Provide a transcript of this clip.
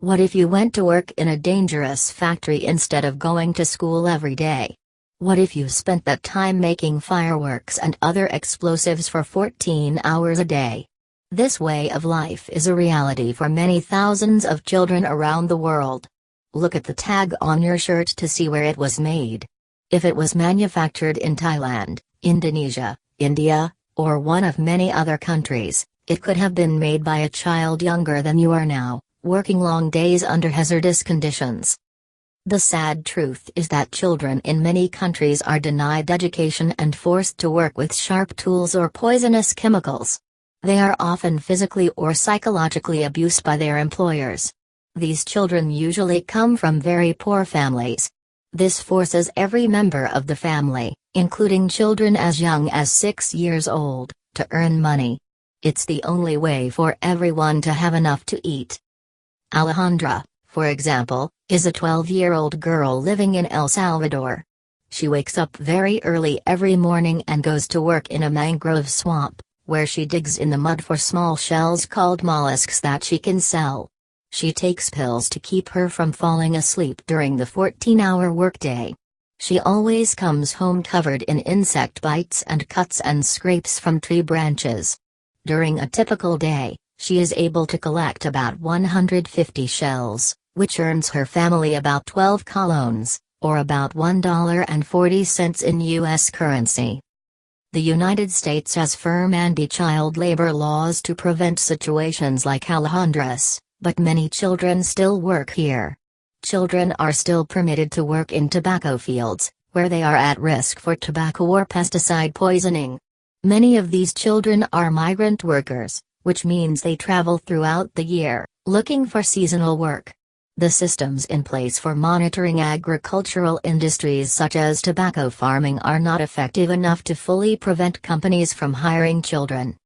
What if you went to work in a dangerous factory instead of going to school every day? What if you spent that time making fireworks and other explosives for 14 hours a day? This way of life is a reality for many thousands of children around the world. Look at the tag on your shirt to see where it was made. If it was manufactured in Thailand, Indonesia, India, or one of many other countries, it could have been made by a child younger than you are now, working long days under hazardous conditions. The sad truth is that children in many countries are denied education and forced to work with sharp tools or poisonous chemicals. They are often physically or psychologically abused by their employers. These children usually come from very poor families. This forces every member of the family, including children as young as 6 years old, to earn money. It's the only way for everyone to have enough to eat. Alejandra, for example, is a 12-year-old girl living in El Salvador. She wakes up very early every morning and goes to work in a mangrove swamp, where she digs in the mud for small shells called mollusks that she can sell. She takes pills to keep her from falling asleep during the 14-hour workday. She always comes home covered in insect bites and cuts and scrapes from tree branches. During a typical day, she is able to collect about 150 shells, which earns her family about 12 colones, or about $1.40 in U.S. currency. The United States has firm anti-child labor laws to prevent situations like Alejandra's, but many children still work here. Children are still permitted to work in tobacco fields, where they are at risk for tobacco or pesticide poisoning. Many of these children are migrant workers, which means they travel throughout the year, looking for seasonal work. The systems in place for monitoring agricultural industries such as tobacco farming are not effective enough to fully prevent companies from hiring children.